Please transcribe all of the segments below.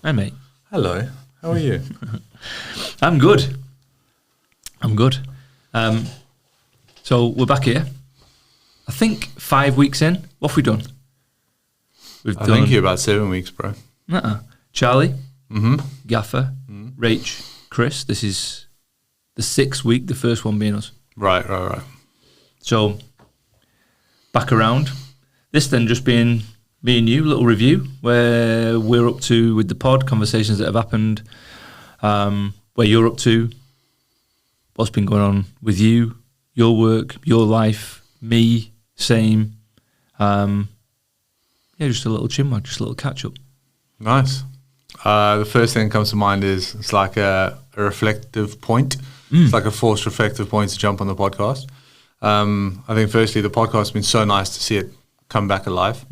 Hi, mate. Hello. How are you? I'm good. So we're back here. I think 5 weeks in. What have we done? I think you're about 7 weeks, bro. Charlie, Gaffer, Rach, Chris. This is the 6th week, the first one being us. Right. So, back around. This then just being me and you, little review, where we're up to with the pod, conversations that have happened, where you're up to, what's been going on with you, your work, your life, me, same. Just a little chinwag, just a little catch-up. Nice. The first thing that comes to mind is it's like a reflective point. It's like a forced reflective point to jump on the podcast. I think firstly, the podcast has been so nice to see it come back alive.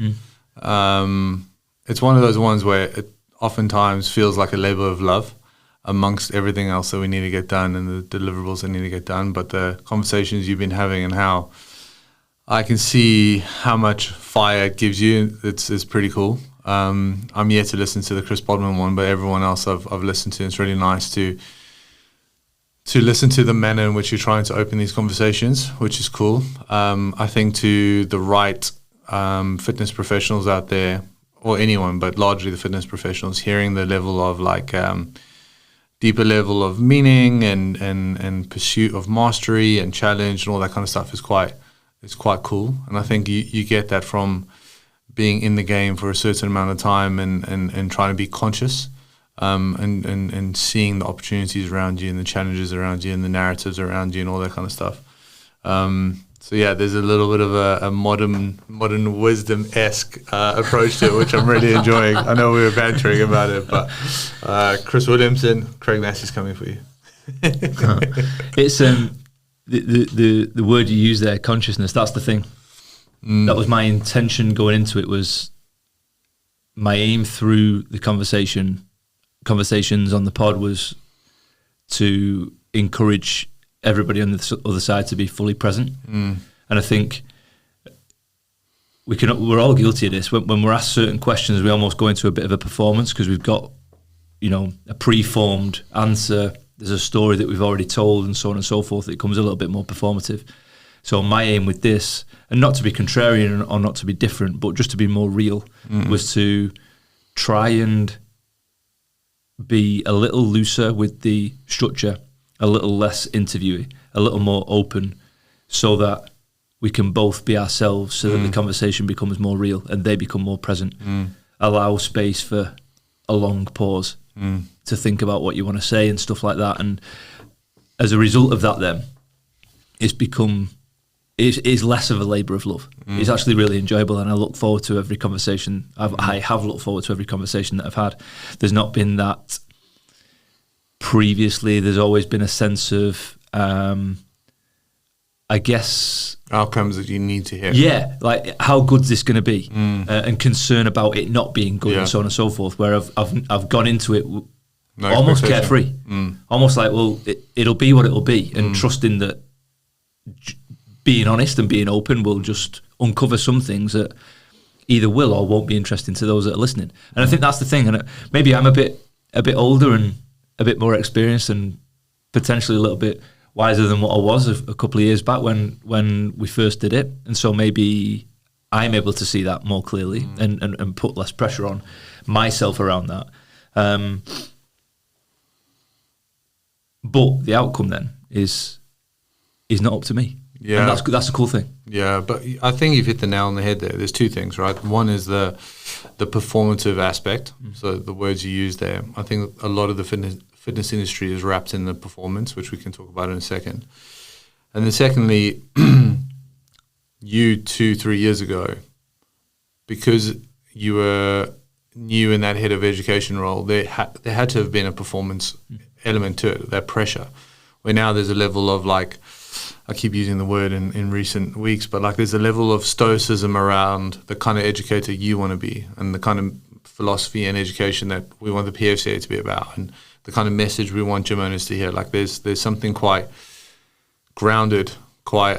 It's one of those ones where it oftentimes feels like a labor of love amongst everything else that we need to get done and the deliverables that need to get done. But the conversations you've been having and how I can see how much fire it gives you, it's pretty cool. I'm yet to listen to the Chris Bodman one, but everyone else I've listened to. It's really nice to listen to the manner in which you're trying to open these conversations, which is cool. I think to the right fitness professionals out there, or anyone, but largely the fitness professionals, hearing the level of deeper level of meaning and pursuit of mastery and challenge and all that kind of stuff is quite cool. And I think you get that from being in the game for a certain amount of time and trying to be conscious and seeing the opportunities around you and the challenges around you and the narratives around you and all that kind of stuff. So yeah, there's a little bit of a modern wisdom-esque approach to it, which I'm really enjoying. I know we were bantering about it, but Chris Williamson, Craig Massey's coming for you. It's the word you use there, consciousness. That's the thing. That was my intention going into it. Was my aim through the conversations on the pod was to encourage everybody on the other side to be fully present. And I think we're all guilty of this. When we're asked certain questions, we almost go into a bit of a performance because we've got, a pre-formed answer. There's a story that we've already told and so on and so forth. It becomes a little bit more performative. So my aim with this, and not to be contrarian or not to be different, but just to be more real, was to try and be a little looser with the structure, a little less interviewing, a little more open, so that we can both be ourselves, so that the conversation becomes more real and they become more present. Allow space for a long pause to think about what you want to say and stuff like that. And as a result of that, then it's less of a labour of love. It's actually really enjoyable, and I look forward to every conversation. I have looked forward to every conversation that I've had. There's not been that previously. There's always been a sense of, I guess, outcomes that you need to hear. Yeah, like how good's this going to be, and concern about it not being good, and so on and so forth. Where I've gone into it almost carefree, almost like, well, it'll be what it'll be, and trusting that being honest and being open will just uncover some things that either will or won't be interesting to those that are listening. And I think that's the thing. And maybe I'm a bit older and a bit more experienced and potentially a little bit wiser than what I was a couple of years back when we first did it. And so maybe I'm able to see that more clearly and put less pressure on myself around that. But the outcome then is not up to me. Yeah, and that's a cool thing. Yeah, but I think you've hit the nail on the head there. There's two things, right? One is the performative aspect. So the words you use there. I think a lot of the fitness industry is wrapped in the performance, which we can talk about in a second. And then secondly, you 2-3 years ago, because you were new in that head of education role, there had to have been a performance element to it, that pressure. Where now there's a level of I keep using the word in recent weeks, but there's a level of stoicism around the kind of educator you want to be and the kind of philosophy and education that we want the PFCA to be about and the kind of message we want gym owners to hear. There's something quite grounded, quite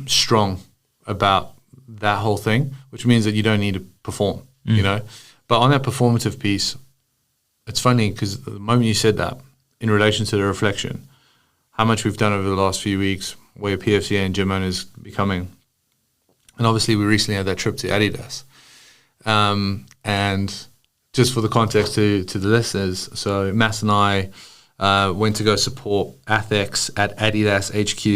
strong about that whole thing, which means that you don't need to perform, But on that performative piece, it's funny because the moment you said that, in relation to the reflection, how much we've done over the last few weeks, where PFCA and gym owners becoming, and obviously we recently had that trip to Adidas, and just for the context to the listeners, so Mass and I went to go support Athex at Adidas HQ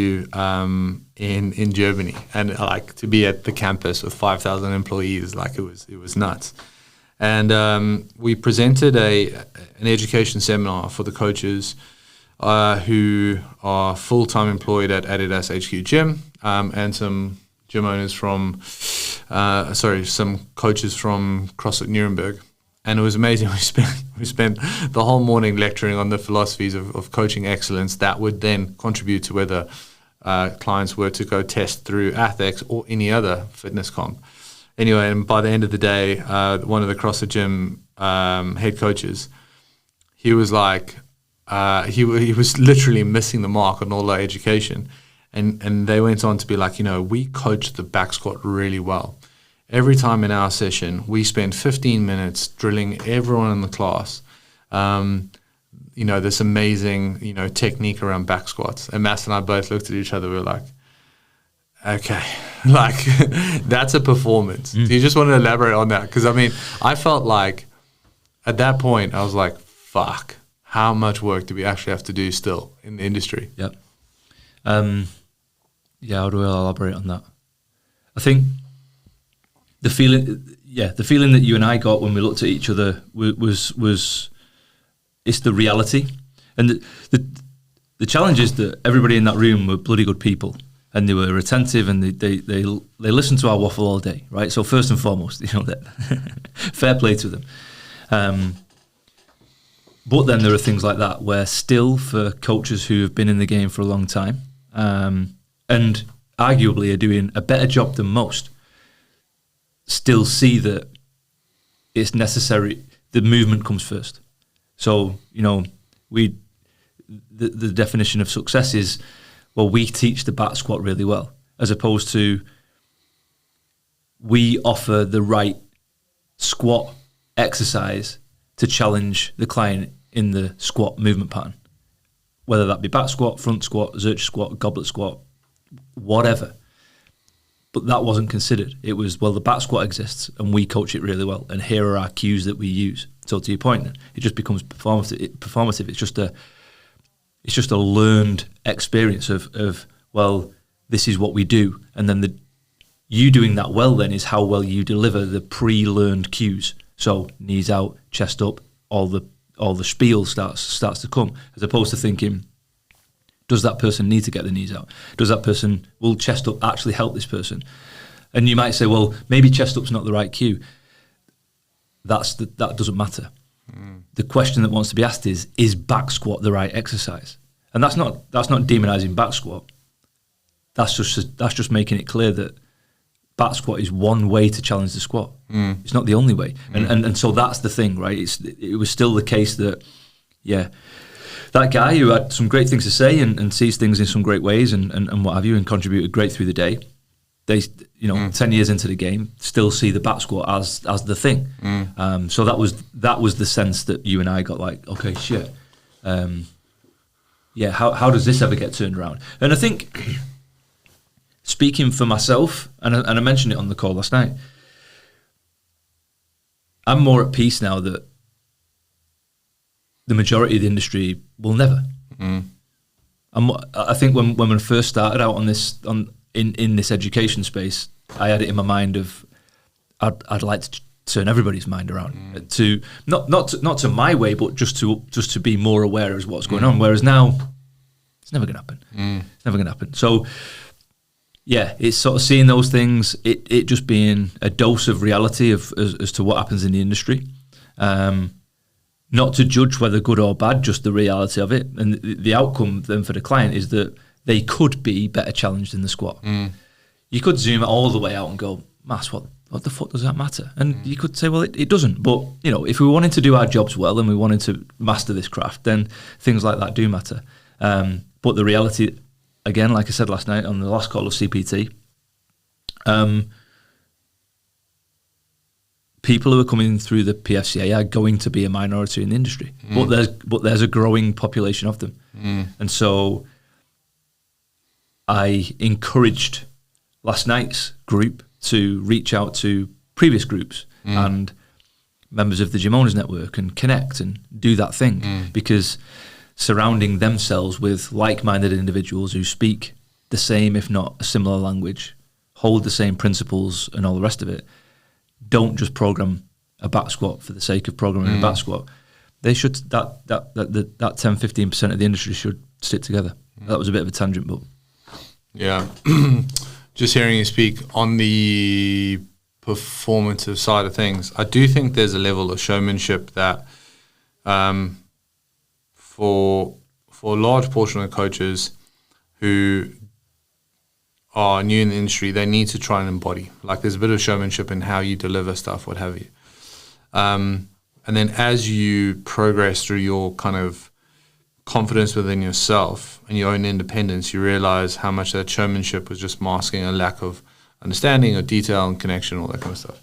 in Germany, and like to be at the campus with 5,000 employees, like it was nuts. And we presented an education seminar for the coaches who are full-time employed at Adidas HQ Gym, and some gym owners from, some coaches from CrossFit Nuremberg. And it was amazing. We spent the whole morning lecturing on the philosophies of coaching excellence that would then contribute to whether clients were to go test through Athex or any other fitness comp. Anyway, and by the end of the day, one of the CrossFit Gym head coaches, he was like, he was literally missing the mark on all our education. And they went on to be like, we coach the back squat really well. Every time in our session, we spend 15 minutes drilling everyone in the class, this amazing, technique around back squats. And Mass and I both looked at each other. We were like, okay, like that's a performance. Do you just want to elaborate on that? Because, I felt like at that point, I was like, fuck, how much work do we actually have to do still in the industry? Yep. How do I elaborate on that? I think the feeling that you and I got when we looked at each other was it's the reality. And the challenge is that everybody in that room were bloody good people, and they were attentive, and they listened to our waffle all day, right? So first and foremost, that fair play to them. But then there are things like that where still, for coaches who have been in the game for a long time, and arguably are doing a better job than most, still see that it's necessary. The movement comes first. So, the definition of success is, well, we teach the back squat really well, as opposed to we offer the right squat exercise to challenge the client in the squat movement pattern, whether that be back squat, front squat, zercher squat, goblet squat, whatever. But that wasn't considered. It was, well, the back squat exists and we coach it really well, and here are our cues that we use. So to your point, it just becomes performative. It's just a learned experience of well, this is what we do, and then you doing that well then is how well you deliver the pre-learned cues. So knees out, chest up, all the spiel starts to come, as opposed to thinking, does that person need to get the knees out? Will chest up actually help this person? And you might say, well, maybe chest up's not the right cue. That doesn't matter. The question that wants to be asked is back squat the right exercise? And that's not demonizing back squat. That's just making it clear that back squat is one way to challenge the squat. It's not the only way. And so that's the thing, right? It was still the case that, that guy who had some great things to say and sees things in some great ways and what have you, and contributed great through the day, they 10 years into the game still see the back squat as the thing. So that was the sense that you and I got, like, okay, shit, how does this ever get turned around? And I think, speaking for myself, and I mentioned it on the call last night, I'm more at peace now that the majority of the industry will never. I think when I first started out in this education space, I had it in my mind of I'd like to turn everybody's mind around to not to my way, but just to be more aware of what's going on. Whereas now, it's never going to happen. It's never going to happen. So it's sort of seeing those things, it just being a dose of reality as to what happens in the industry. Not to judge whether good or bad, just the reality of it. And the outcome then for the client is that they could be better challenged in the squat. You could zoom it all the way out and go, Mass, what the fuck does that matter? And you could say, well, it doesn't. But, if we wanted to do our jobs well and we wanted to master this craft, then things like that do matter. But the reality, again, like I said last night on the last call of CPT, people who are coming through the PFCA are going to be a minority in the industry, but there's a growing population of them, and so I encouraged last night's group to reach out to previous groups and members of the Gym Owners Network and connect and do that thing, because surrounding themselves with like-minded individuals who speak the same, if not a similar language, hold the same principles and all the rest of it, don't just program a back squat for the sake of programming a back squat. They should, that 10-15% of the industry should stick together. That was a bit of a tangent, but yeah. Just hearing you speak on the performative side of things, I do think there's a level of showmanship that for a large portion of coaches who are new in the industry, they need to try and embody. Like, there's a bit of showmanship in how you deliver stuff, what have you. And then as you progress through your kind of confidence within yourself and your own independence, you realize how much that showmanship was just masking a lack of understanding or detail and connection, all that kind of stuff.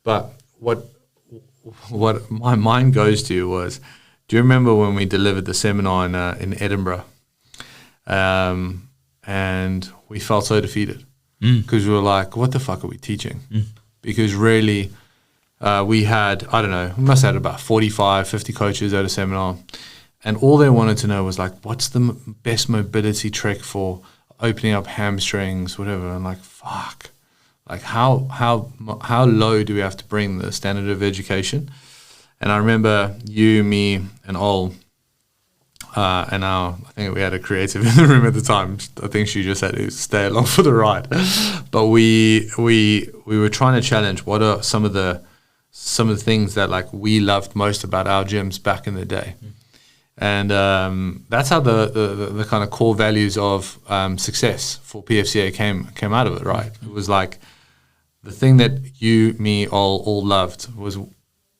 But what my mind goes to was, do you remember when we delivered the seminar in Edinburgh? And we felt so defeated because we were like, what the fuck are we teaching? Because really, we had, I don't know, we must have had about 45, 50 coaches at a seminar. And all they wanted to know was like, what's the best mobility trick for opening up hamstrings, whatever. I'm like, fuck. Like, how low do we have to bring the standard of education? And I remember you, me, and Ol, and I think we had a creative in the room at the time. I think she just had to stay along for the ride. But we were trying to challenge what are some of the things that like we loved most about our gyms back in the day. And that's how the kind of core values of success for PFCA came out of it, right? It was like the thing that you, me, all loved was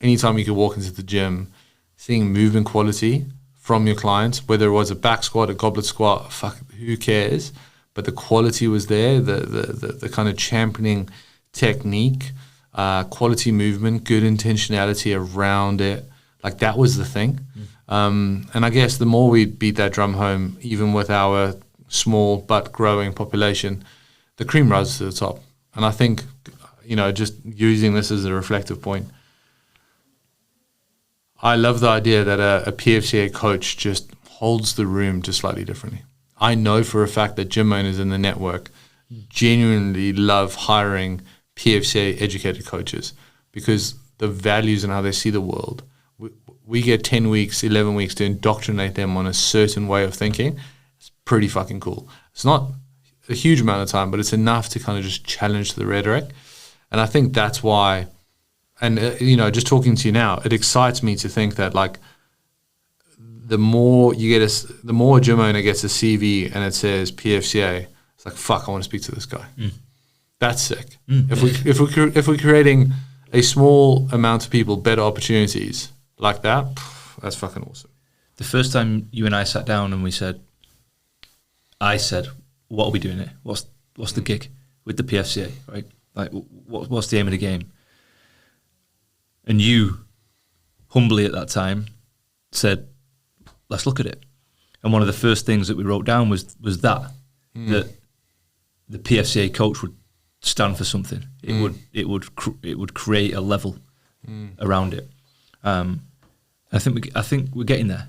anytime you could walk into the gym, seeing movement quality from your clients, whether it was a back squat, a goblet squat, fuck, who cares? But the quality was there, the kind of championing technique, quality movement, good intentionality around it. Like, that was the thing. And I guess the more we beat that drum home, even with our small but growing population, the cream rises to the top. And I think, just using this as a reflective point, I love the idea that a PFCA coach just holds the room just slightly differently. I know for a fact that gym owners in the network genuinely love hiring PFCA educated coaches because the values and how they see the world. We get 10 weeks, 11 weeks to indoctrinate them on a certain way of thinking. It's pretty fucking cool. It's not a huge amount of time, but it's enough to kind of just challenge the rhetoric. And I think that's why, and just talking to you now, it excites me to think that like the more a gym owner gets a CV and it says PFCA, it's like, fuck, I want to speak to this guy. That's sick. If we're creating a small amount of people better opportunities like that, that's fucking awesome. The first time you and I sat down and I said, what are we doing here? What's the gig with the PFCA, right? Like, what's the aim of the game? And you, humbly at that time, said, let's look at it. And one of the first things that we wrote down was that the PFCA coach would stand for something. It would create a level around it. I think we're getting there.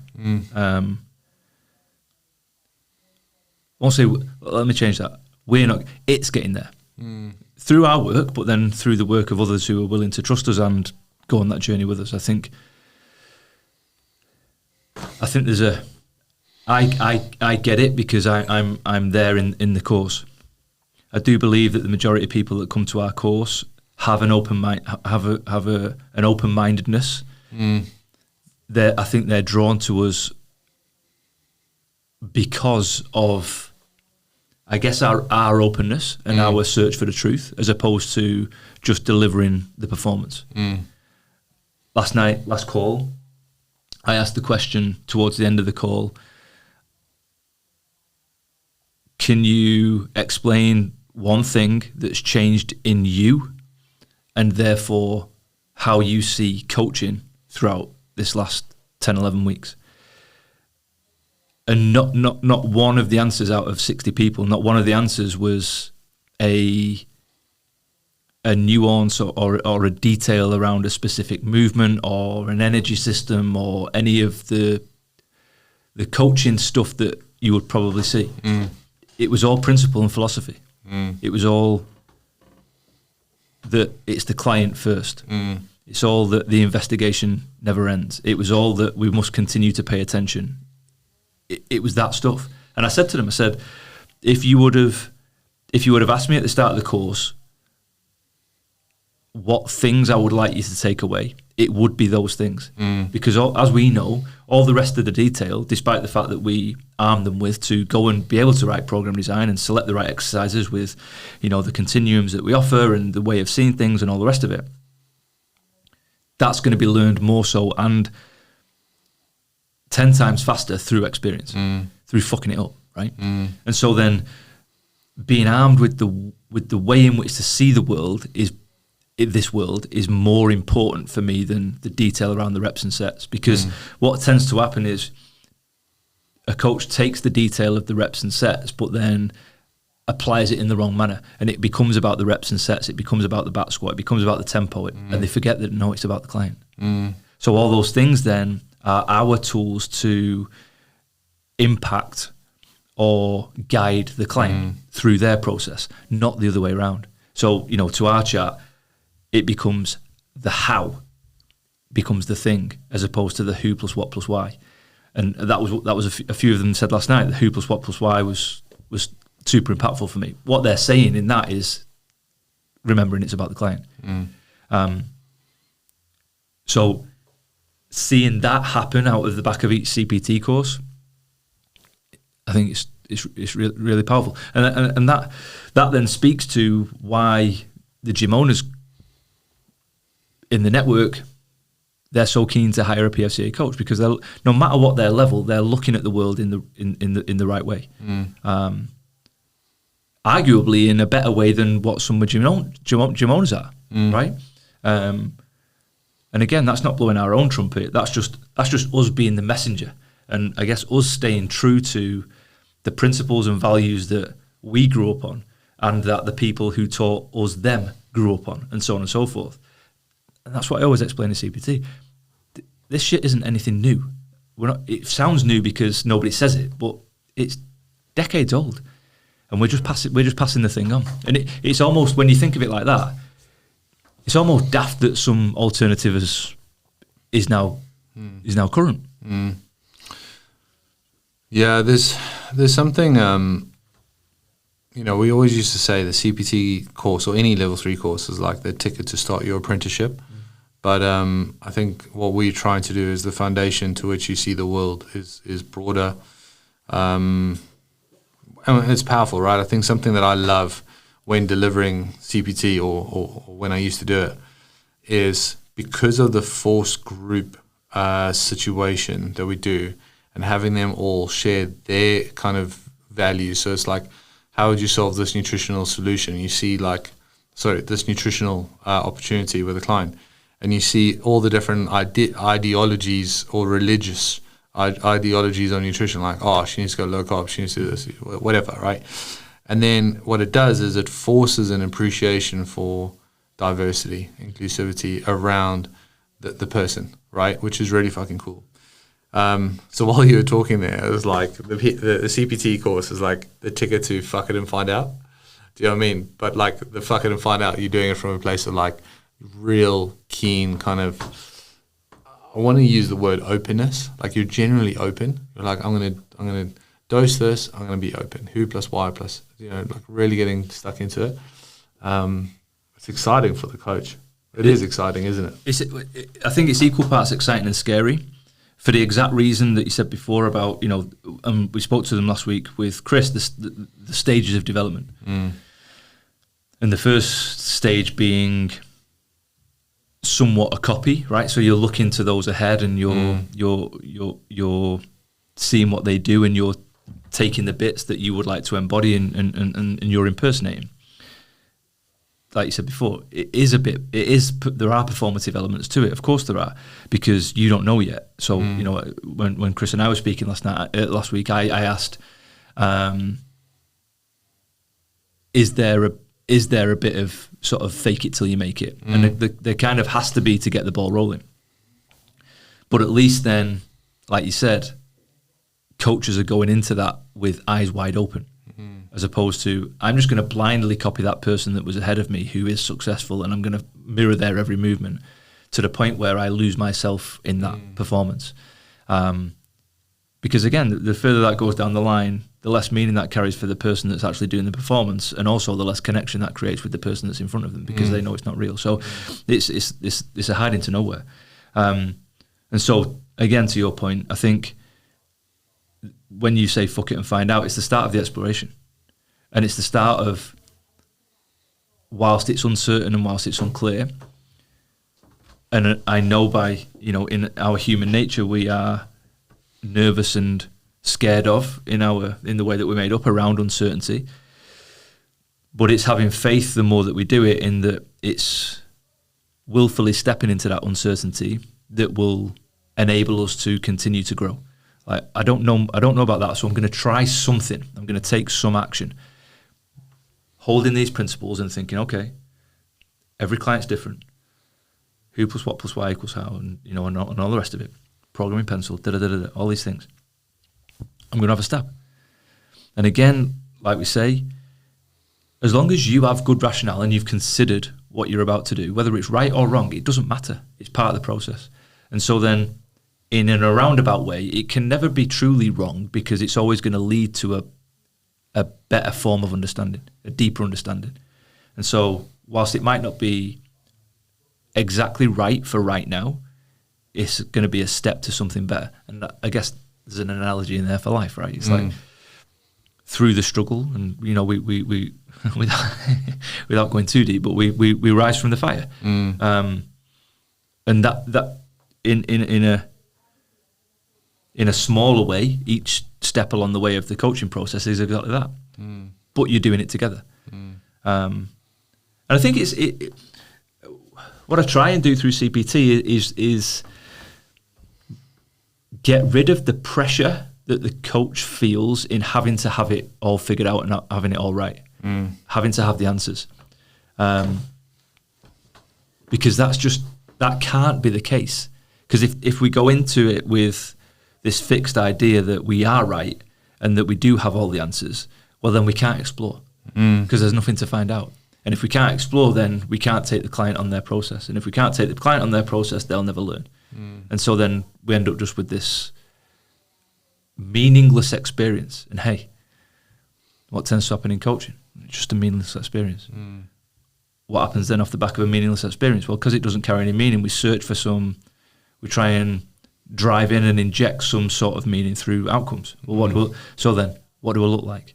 Let me change that. We're not. It's getting there through our work, but then through the work of others who are willing to trust us and go on that journey with us. I think there's I get it because I'm there in the course. I do believe that the majority of people that come to our course have an open mind, have an open-mindedness. I think they're drawn to us because of, I guess, our openness and our search for the truth, as opposed to just delivering the performance. Last call, I asked the question towards the end of the call, can you explain one thing that's changed in you and therefore how you see coaching throughout this last 10, 11 weeks. And not one of the answers out of 60 people, not one of the answers was a nuance or a detail around a specific movement or an energy system or any of the coaching stuff that you would probably see. It was all principle and philosophy. It was all that it's the client first. It's all that the investigation never ends. It was all that we must continue to pay attention. It was that stuff. And I said to them, I said, if you would have asked me at the start of the course what things I would like you to take away, it would be those things. Because as we know, all the rest of the detail, despite the fact that we arm them with to go and be able to write program design and select the right exercises with, the continuums that we offer and the way of seeing things and all the rest of it, that's going to be learned more so and 10 times faster through experience, through fucking it up, right? And so then being armed with the way in which to see the world is more important for me than the detail around the reps and sets, because what tends to happen is a coach takes the detail of the reps and sets but then applies it in the wrong manner, and it becomes about the reps and sets, it becomes about the back squat, it becomes about the tempo, and they forget that no, it's about the client. So all those things then are our tools to impact or guide the client through their process, not the other way around. So, to our chat, it becomes the how becomes the thing as opposed to the who plus what plus why. And that was a few of them said last night, the who plus what plus why was super impactful for me. What they're saying in that is remembering it's about the client. So seeing that happen out of the back of each CPT course, I think it's really, really powerful. And that then speaks to why the gym owners in the network, they're so keen to hire a PFCA coach, because no matter what their level, they're looking at the world in the right way. Arguably in a better way than what some gym owners are, right? And again, that's not blowing our own trumpet. That's just us being the messenger, and I guess us staying true to the principles and values that we grew up on, and that the people who taught us them grew up on, and so on and so forth. And that's what I always explain to CPT. This shit isn't anything new. It sounds new because nobody says it, but it's decades old, and we're just passing the thing on. And it's almost, when you think of it like that, it's almost daft that some alternative is now current. Yeah, there's something. We always used to say the CPT course or any level 3 course is like the ticket to start your apprenticeship. But I think what we're trying to do is the foundation to which you see the world is broader. And it's powerful, right? I think something that I love when delivering CPT or when I used to do it is because of the forced group situation that we do, and having them all share their kind of values. So it's like, how would you solve this nutritional solution? You see this nutritional opportunity with a client, and you see all the different ideologies or religious ideologies on nutrition, like, oh, she needs to go low carb, she needs to do this, whatever, right? And then what it does is it forces an appreciation for diversity, inclusivity around the person, right? Which is really fucking cool. So while you were talking there, it was like the CPT course is like the ticket to fuck it and find out. Do you know what I mean? But like the fuck it and find out, you're doing it from a place of like real keen kind of, I want to use the word openness. Like you're generally open. You're like, I'm gonna dose this. I'm gonna be open. Who plus why plus, like really getting stuck into it. It's exciting for the coach. It is exciting, isn't it? I think it's equal parts exciting and scary, for the exact reason that you said before about, we spoke to them last week with Chris, the stages of development. And the first stage being somewhat a copy, right? So you're looking to those ahead, and you're seeing what they do, and you're taking the bits that you would like to embody, and you're impersonating. like you said before, there are performative elements to it. Of course there are, because you don't know yet. So, you know, when Chris and I were speaking last week, I asked, is there a bit of sort of fake it till you make it? And there kind of has to be to get the ball rolling. But at least then, like you said, coaches are going into that with eyes wide open, as opposed to, I'm just going to blindly copy that person that was ahead of me who is successful, and I'm going to mirror their every movement to the point where I lose myself in that performance. Because again, the further that goes down the line, the less meaning that carries for the person that's actually doing the performance, and also the less connection that creates with the person that's in front of them, because they know it's not real. So it's a hiding to nowhere. And so, again, to your point, I think when you say fuck it and find out, it's the start of the exploration. And it's the start of, whilst it's uncertain and whilst it's unclear, and I know by, you know, in our human nature, we are nervous and scared of in the way that we're made up around uncertainty. But it's having faith the more that we do it, in that it's willfully stepping into that uncertainty that will enable us to continue to grow. Like, I don't know about that, so I'm going to try something. I'm going to take some action, holding these principles and thinking, okay, every client's different. Who plus what plus y equals how, and you know, and all the rest of it. Programming pencil, all these things. I'm going to have a stab. And again, like we say, as long as you have good rationale and you've considered what you're about to do, whether it's right or wrong, it doesn't matter. It's part of the process. And so then, in a roundabout way, it can never be truly wrong, because it's always going to lead to a better form of understanding, a deeper understanding. And so, whilst it might not be exactly right for right now, it's going to be a step to something better. And I guess there's an analogy in there for life, right? It's like, through the struggle, and you know, we without going too deep, but we rise from the fire. And that in a smaller way, each step along the way of the coaching process is exactly that. But you're doing it together. And I think what I try and do through CPT is get rid of the pressure that the coach feels in having to have it all figured out and not having it all right, having to have the answers. Because that can't be the case. Because if we go into it with this fixed idea that we are right and that we do have all the answers, well, then we can't explore, because there's nothing to find out. And if we can't explore, then we can't take the client on their process. And if we can't take the client on their process, they'll never learn. And so then we end up just with this meaningless experience. And hey, what tends to happen in coaching? It's just a meaningless experience. What happens then off the back of a meaningless experience? Well, because it doesn't carry any meaning, we try and drive in and inject some sort of meaning through outcomes. Well, what do I look like?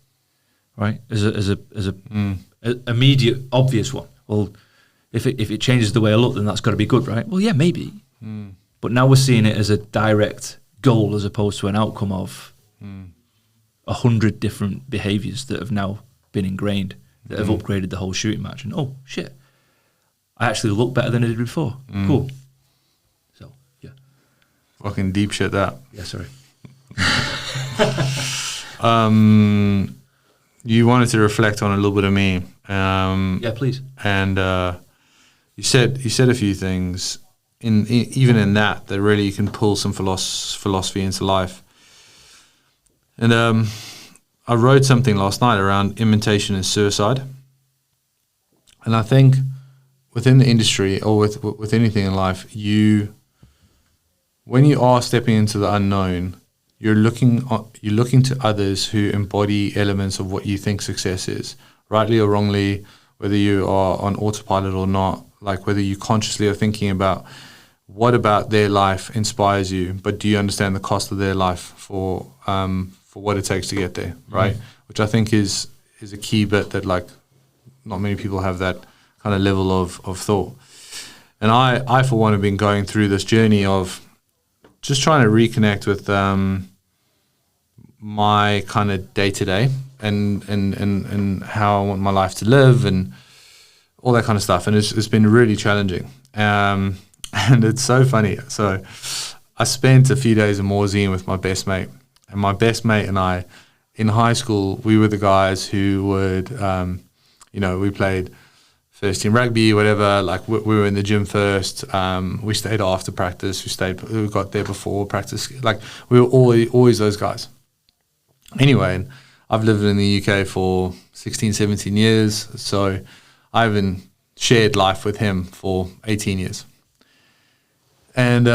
Right? As a immediate, obvious one. Well, if it changes the way I look, then that's got to be good, right? Well, yeah, maybe. But now we're seeing it as a direct goal as opposed to an outcome of 100 different behaviours that have now been ingrained, that have upgraded the whole shooting match. And oh shit, I actually look better than I did before. Cool. So yeah, fucking deep shit that. Yeah, sorry. You wanted to reflect on a little bit of me. Yeah, please. And you said a few things even in that really you can pull some philosophy into life. And I wrote something last night around imitation and suicide. And I think within the industry, or with anything in life, when you are stepping into the unknown, you're looking to others who embody elements of what you think success is, rightly or wrongly, whether you are on autopilot or not, like whether you consciously are thinking about what about their life inspires you, but do you understand the cost of their life for what it takes to get there, right? Which I think is a key bit that like not many people have that kind of level of thought. And I for one have been going through this journey of just trying to reconnect with my kind of day to day and how I want my life to live and all that kind of stuff. And it's been really challenging. And it's so funny. So I spent a few days in Morzine with my best mate. And my best mate and I, in high school, we were the guys who would, we played first team rugby, whatever. Like we were in the gym first. We stayed after practice. We got there before practice. Like we were always those guys. Anyway, and I've lived in the UK for 16, 17 years. So I haven't shared life with him for 18 years. And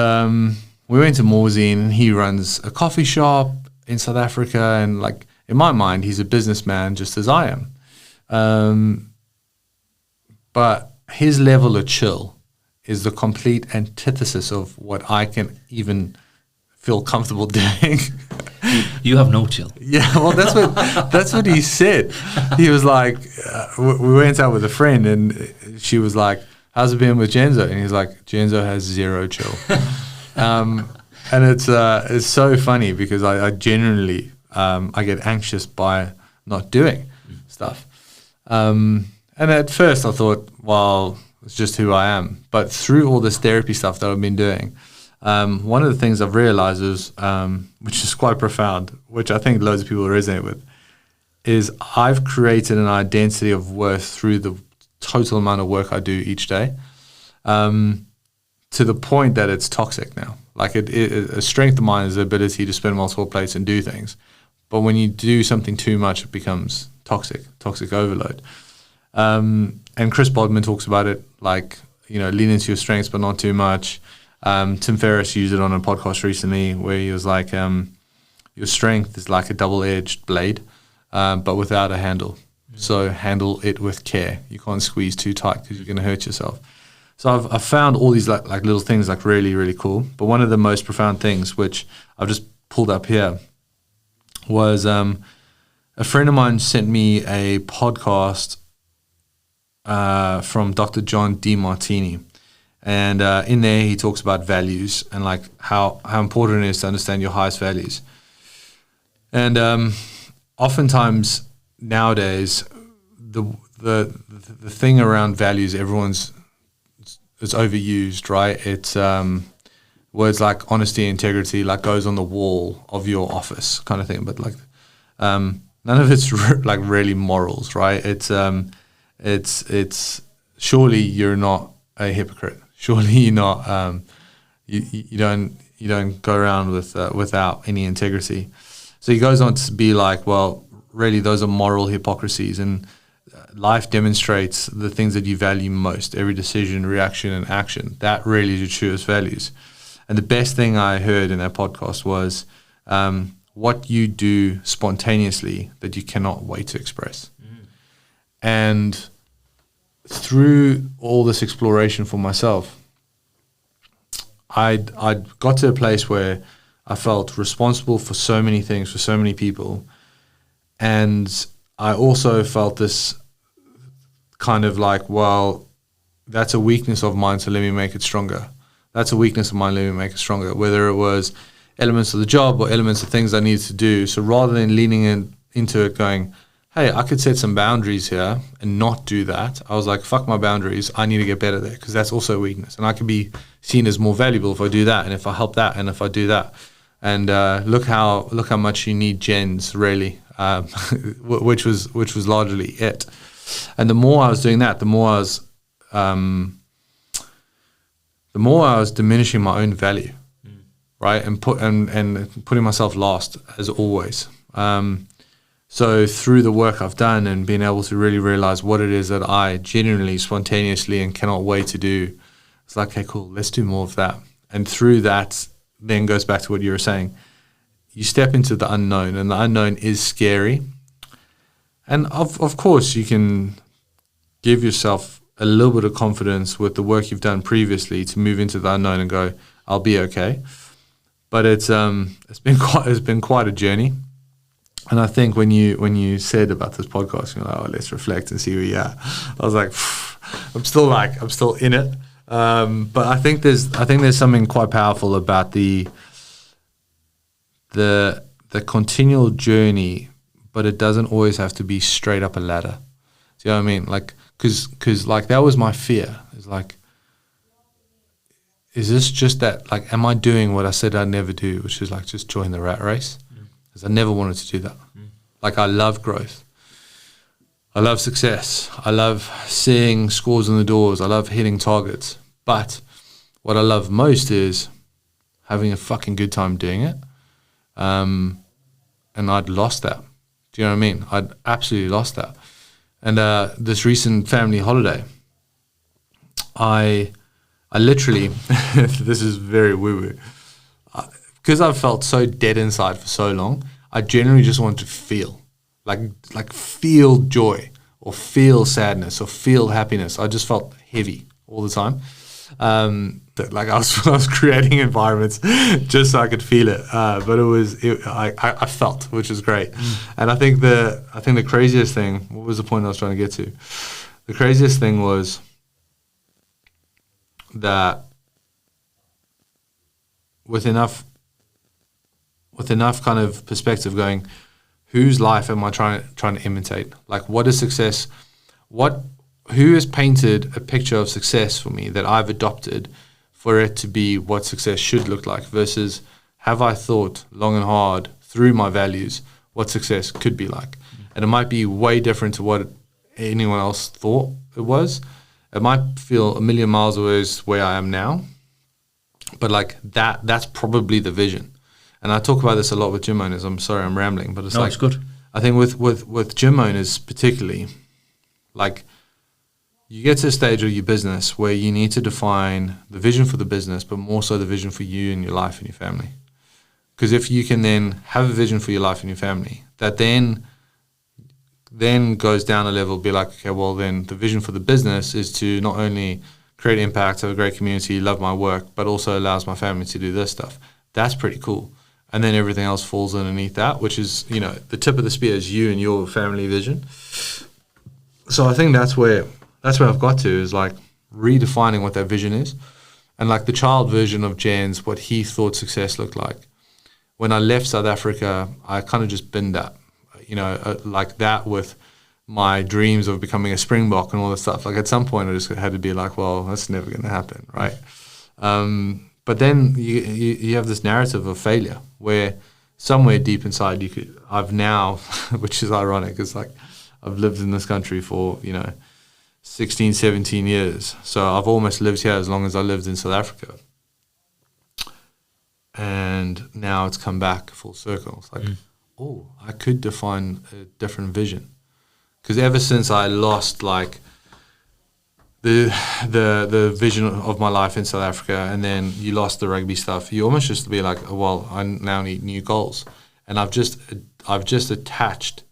we went to Morzine, and he runs a coffee shop in South Africa. And like in my mind, he's a businessman just as I am. But his level of chill is the complete antithesis of what I can even feel comfortable doing. You have no chill. Yeah, well, that's what he said. He was like, we went out with a friend, and she was like, "How's it been with Jenzo?" And he's like, "Jenzo has zero chill." And it's so funny because I generally I get anxious by not doing stuff. And at first I thought, well, it's just who I am. But through all this therapy stuff that I've been doing, one of the things I've realized is, which is quite profound, which I think loads of people resonate with, is I've created an identity of worth through the total amount of work I do each day, to the point that it's toxic now. Like a strength of mine is the ability to spin multiple plates and do things. But when you do something too much, it becomes toxic overload. And Chris Bodman talks about it, like, lean into your strengths, but not too much. Tim Ferriss used it on a podcast recently where he was like, your strength is like a double-edged blade, but without a handle. So handle it with care. You can't squeeze too tight because you're going to hurt yourself. So I've found all these like little things like really, really cool. But one of the most profound things, which I've just pulled up here, was a friend of mine sent me a podcast from Dr. John DeMartini. And in there he talks about values and like how important it is to understand your highest values. And oftentimes nowadays the thing around values, it's overused, right? It's words like honesty, integrity, like goes on the wall of your office kind of thing. But like none of it's like really morals, right? It's surely you're not a hypocrite. Surely you're not. You don't go around without any integrity. So he goes on to be like, well, really, those are moral hypocrisies, and life demonstrates the things that you value most. Every decision, reaction, and action, that really is your truest values. And the best thing I heard in that podcast was what you do spontaneously that you cannot wait to express. And through all this exploration for myself, I got to a place where I felt responsible for so many things, for so many people. And I also felt this kind of like, well, that's a weakness of mine, so let me make it stronger. That's a weakness of mine, let me make it stronger. Whether it was elements of the job or elements of things I needed to do. So rather than leaning into it going, hey, I could set some boundaries here and not do that, I was like, fuck my boundaries, I need to get better there, because that's also a weakness. And I can be seen as more valuable if I do that, and if I help that, and if I do that. And look how much you need Jenz, really, which was largely it. And the more I was doing that, the more I was diminishing my own value, right? And putting myself last as always. So through the work I've done and being able to really realize what it is that I genuinely, spontaneously, and cannot wait to do, it's like, okay, cool, let's do more of that. And through that, then goes back to what you were saying. You step into the unknown, and the unknown is scary. And of course, you can give yourself a little bit of confidence with the work you've done previously to move into the unknown and go, I'll be okay. But it's been quite a journey. And I think when you said about this podcast, you're like, oh, let's reflect and see where you're at. I was like, I'm still in it. But I think there's something quite powerful about the continual journey, but it doesn't always have to be straight up a ladder. Do you know what I mean? Like, because like that was my fear. It's like, is this just that, like, am I doing what I said I'd never do, which is like just join the rat race? Because I never wanted to do that. Like, I love growth. I love success. I love seeing scores on the doors. I love hitting targets. But what I love most is having a fucking good time doing it. And I'd lost that. Do you know what I mean? I'd absolutely lost that. And this recent family holiday, I literally, this is very woo-woo, because I've felt so dead inside for so long, I generally just want to feel, like feel joy or feel sadness or feel happiness. I just felt heavy all the time. Like I was creating environments just so I could feel it. But I felt, which was great. And I think the craziest thing, what was the point I was trying to get to? The craziest thing was that with enough kind of perspective going, whose life am I trying to imitate? Like, what is success? Who has painted a picture of success for me that I've adopted for it to be what success should look like, versus have I thought long and hard through my values what success could be like? And it might be way different to what anyone else thought it was. It might feel a million miles away where I am now, but like that's probably the vision. And I talk about this a lot with gym owners. I'm sorry I'm rambling, but it's good. I think with gym owners particularly, like, you get to a stage of your business where you need to define the vision for the business, but more so the vision for you and your life and your family. Because if you can then have a vision for your life and your family, that then goes down a level, be like, okay, well then the vision for the business is to not only create impact, have a great community, love my work, but also allows my family to do this stuff. That's pretty cool. And then everything else falls underneath that, which is, the tip of the spear is you and your family vision. So I think that's where I've got to, is like redefining what that vision is. And like the child version of Jenz, what he thought success looked like. When I left South Africa, I kind of just binned that, like that with my dreams of becoming a Springbok and all this stuff. Like at some point I just had to be like, well, that's never going to happen, right? But then you have this narrative of failure where somewhere deep inside I've now, which is ironic, is like I've lived in this country for, 16, 17 years. So I've almost lived here as long as I lived in South Africa. And now it's come back full circle. It's like, I could define a different vision. Because ever since I lost like the vision of my life in South Africa, and then you lost the rugby stuff, you almost just be like, well, I now need new goals. And I've just attached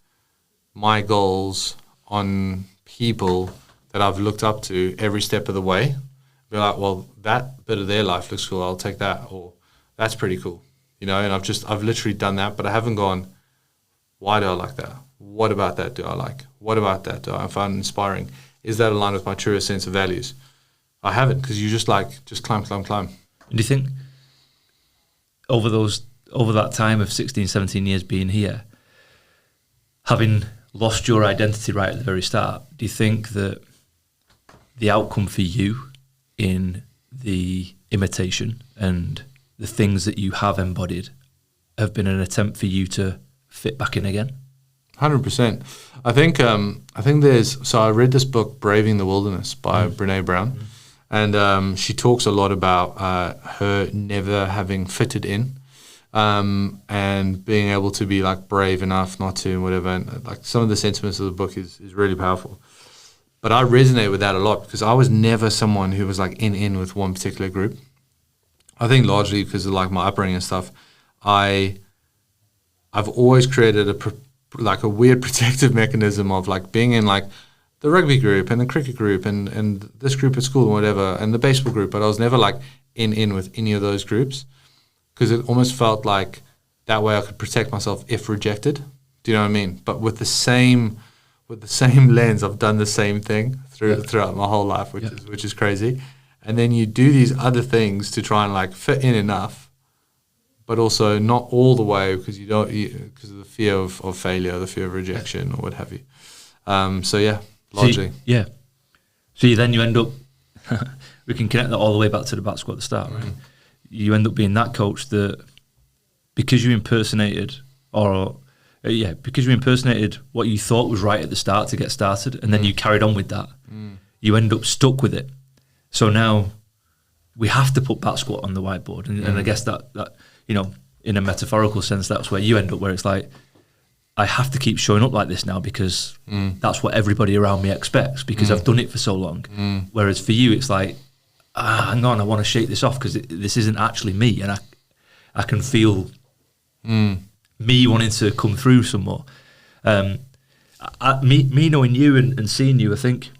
my goals on people that I've looked up to every step of the way. Be like, well, that bit of their life looks cool, I'll take that, or that's pretty cool, and I've literally done that, but I haven't gone, why do I like that? What about that do I like? What about that do I find inspiring? Is that aligned with my truest sense of values? I haven't, because you just climb. And do you think over that time of 16, 17 years being here, having lost your identity right at the very start, do you think that the outcome for you in the imitation and the things that you have embodied have been an attempt for you to fit back in again? 100%. I think there's, so I read this book, Braving the Wilderness by Brene Brown, and she talks a lot about her never having fitted in, and being able to be like brave enough not to, and whatever. And like some of the sentiments of the book is really powerful. But I resonate with that a lot because I was never someone who was like in with one particular group. I think largely because of like my upbringing and stuff, I've always created a weird protective mechanism of like being in like the rugby group and the cricket group and this group at school and whatever, and the baseball group, but I was never like in with any of those groups because it almost felt like that way I could protect myself if rejected. Do you know what I mean? But with the same lens, I've done the same thing throughout my whole life, which is crazy. And then you do these other things to try and like fit in enough, but also not all the way because because of the fear of failure, the fear of rejection, or what have you. So yeah, largely. Yeah. So you end up, we can connect that all the way back to the back squat at the start, right? You end up being that coach that, because you impersonated, because you impersonated what you thought was right at the start to get started, and then you carried on with that, you end up stuck with it. So now we have to put back squat on the whiteboard, and I guess that in a metaphorical sense, that's where you end up, where it's like, I have to keep showing up like this now because that's what everybody around me expects, because I've done it for so long. Whereas for you, it's like, hang on, I want to shake this off because this isn't actually me, and I can feel me wanting to come through some more. Me knowing you and seeing you, I think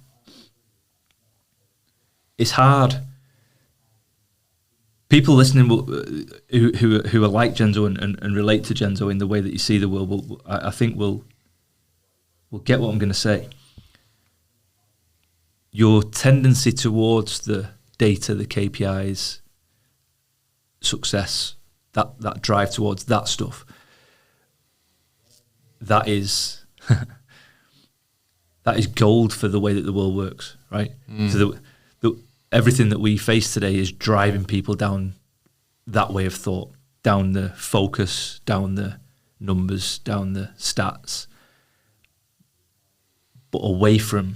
it's hard. People listening who are like Jenzo and relate to Jenzo in the way that you see the world, I think will get what I'm going to say. Your tendency towards the data, the KPIs, success, that drive towards that stuff, that is that is gold for the way that the world works, right? So everything that we face today is driving people down that way of thought, down the focus, down the numbers, down the stats, but away from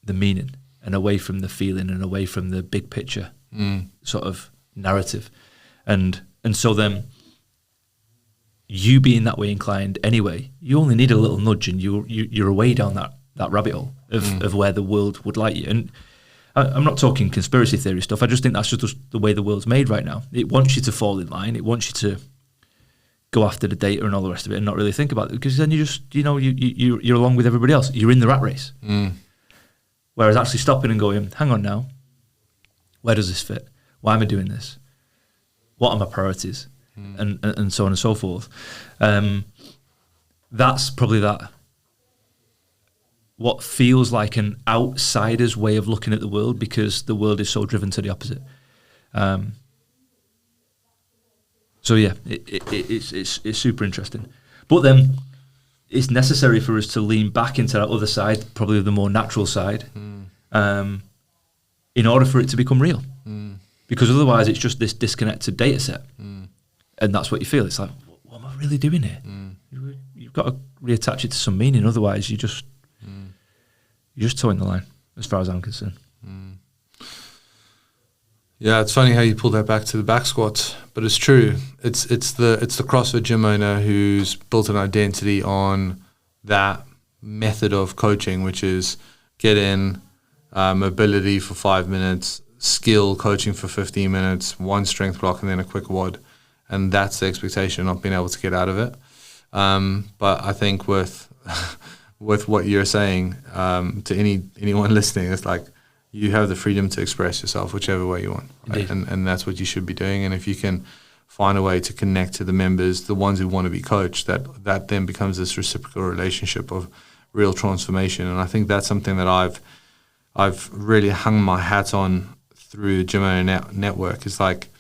the meaning and away from the feeling and away from the big picture sort of narrative. And so then you being that way inclined anyway, you only need a little nudge and you're away down that rabbit hole of where the world would like you. And I'm not talking conspiracy theory stuff. I just think that's just the way the world's made right now. It wants you to fall in line. It wants you to go after the data and all the rest of it and not really think about it, because then you just, you're along with everybody else. You're in the rat race. Whereas actually stopping and going, hang on now, where does this fit? Why am I doing this? What are my priorities? And so on and so forth. That's probably what feels like an outsider's way of looking at the world, because the world is so driven to the opposite. So yeah, it's super interesting. But then it's necessary for us to lean back into that other side, probably the more natural side, in order for it to become real. Because otherwise it's just this disconnected data set. And that's what you feel. It's like, what am I really doing here? You've got to reattach it to some meaning. Otherwise you're just towing the line, as far as I'm concerned. Yeah, it's funny how you pull that back to the back squats, but it's true. It's the CrossFit gym owner who's built an identity on that method of coaching, which is get in, mobility for 5 minutes, skill coaching for 15 minutes, one strength block, and then a quick WOD. And that's the expectation, not being able to get out of it. But I think with what you're saying, to anyone listening, it's like you have the freedom to express yourself whichever way you want, right? And that's what you should be doing. And if you can find a way to connect to the members, the ones who want to be coached, that then becomes this reciprocal relationship of real transformation. And I think that's something that I've really hung my hat on through the Gym Owner Network. It's like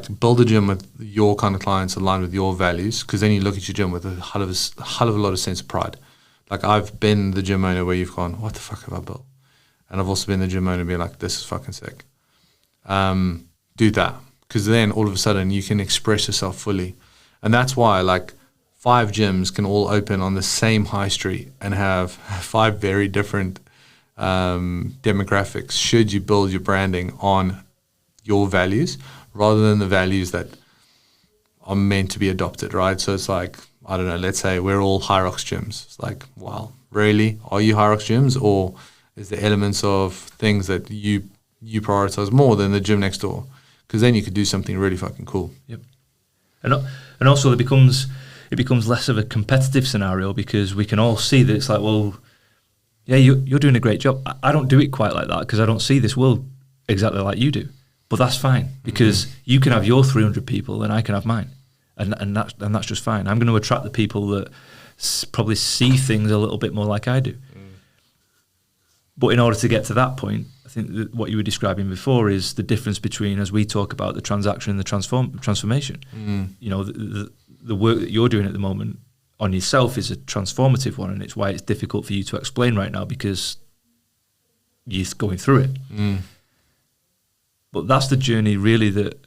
to build a gym with your kind of clients aligned with your values, because then you look at your gym with a hell of a lot of sense of pride. Like, I've been the gym owner where you've gone, what the fuck have I built? And I've also been the gym owner being like, this is fucking sick. Do that, because then all of a sudden you can express yourself fully. And that's why, like, 5 gyms can all open on the same high street and have 5 very different demographics, should you build your branding on your values rather than the values that are meant to be adopted, right? So it's like, I don't know, let's say we're all Hyrox gyms. It's like, wow, really? Are you Hyrox gyms? Or is there elements of things that you prioritize more than the gym next door? Because then you could do something really fucking cool. Yep. And also it becomes less of a competitive scenario, because we can all see that it's like, well, yeah, you're doing a great job. I don't do it quite like that because I don't see this world exactly like you do. But that's fine, because you can have your 300 people and I can have mine, and that's just fine. I'm going to attract the people that probably see things a little bit more like I do. But in order to get to that point, I think that what you were describing before is the difference between, as we talk about, the transaction and the transformation. You know, the work that you're doing at the moment on yourself is a transformative one, and it's why it's difficult for you to explain right now, because you're going through it. But that's the journey really that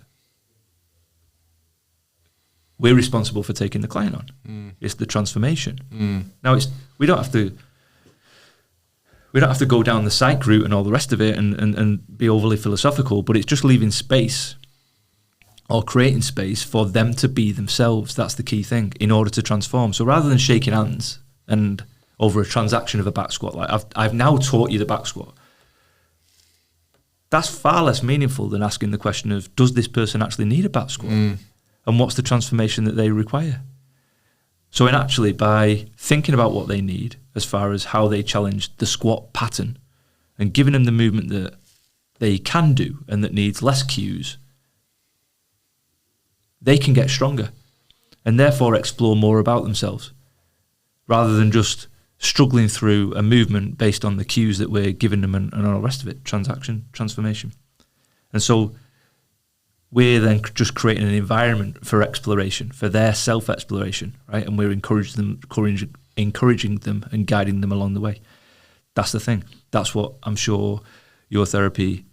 we're responsible for taking the client on. It's the transformation. Now we don't have to go down the psych route and all the rest of it and be overly philosophical, but it's just leaving space or creating space for them to be themselves. That's the key thing in order to transform. So rather than shaking hands and over a transaction of a back squat, like I've now taught you the back squat, that's far less meaningful than asking the question of, does this person actually need a back squat? And what's the transformation that they require? So actually, by thinking about what they need as far as how they challenge the squat pattern and giving them the movement that they can do and that needs less cues, they can get stronger and therefore explore more about themselves rather than just struggling through a movement based on the cues that we're giving them and all the rest of it, transformation. And so we're then just creating an environment for exploration, for their self-exploration, right? And we're encouraging them and guiding them along the way. That's the thing. That's what I'm sure your therapy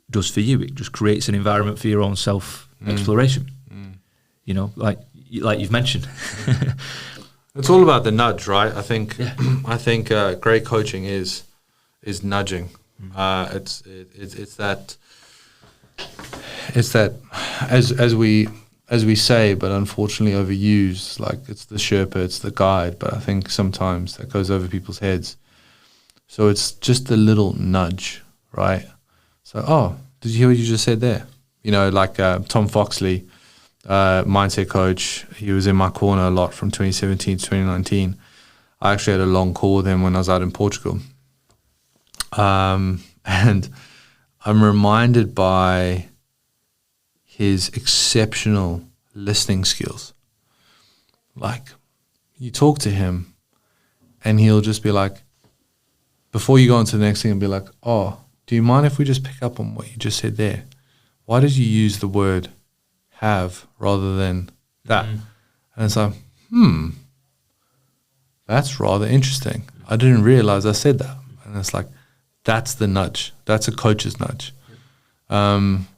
does for you. It just creates an environment for your own self-exploration. You know, like you've mentioned. It's all about the nudge, right? I think great coaching is nudging. It's that as we say, but unfortunately overused. Like it's the Sherpa, it's the guide, but I think sometimes that goes over people's heads. So it's just a little nudge, right? So, did you hear what you just said there? You know, like Tom Foxley, mindset coach, he was in my corner a lot from 2017 to 2019. I actually had a long call with him when I was out in Portugal. And I'm reminded by his exceptional listening skills. Like, you talk to him and he'll just be like, before you go on to the next thing, he'll be like, do you mind if we just pick up on what you just said there? Why did you use the word have rather than that? And it's like, that's rather interesting. I didn't realize I said that. And it's like, that's the nudge. That's a coach's nudge.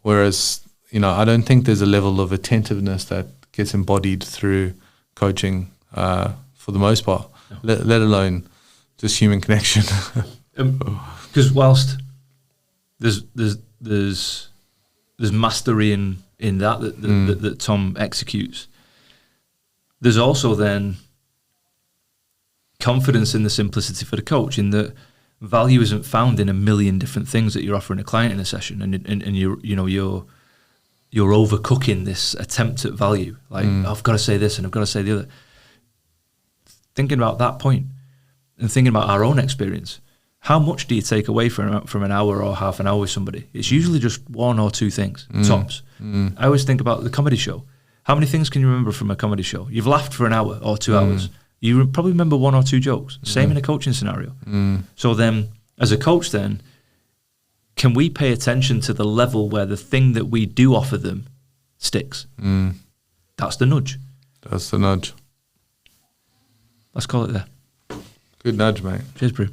Whereas, you know, I don't think there's a level of attentiveness that gets embodied through coaching for the most part, let alone just human connection. Because whilst there's mastery in that Tom executes, there's also then confidence in the simplicity for the coach, in that value isn't found in a million different things that you're offering a client in a session, and you're overcooking this attempt at value. Like, I've got to say this and I've got to say the other. Thinking about that point and thinking about our own experience, how much do you take away from an hour or half an hour with somebody? It's usually just one or two things, tops. I always think about the comedy show. How many things can you remember from a comedy show? You've laughed for an hour or 2 hours. You probably remember one or two jokes. Same in a coaching scenario. So then, as a coach then, can we pay attention to the level where the thing that we do offer them sticks? That's the nudge. That's the nudge. Let's call it there. Good nudge, mate. Cheers, Brew.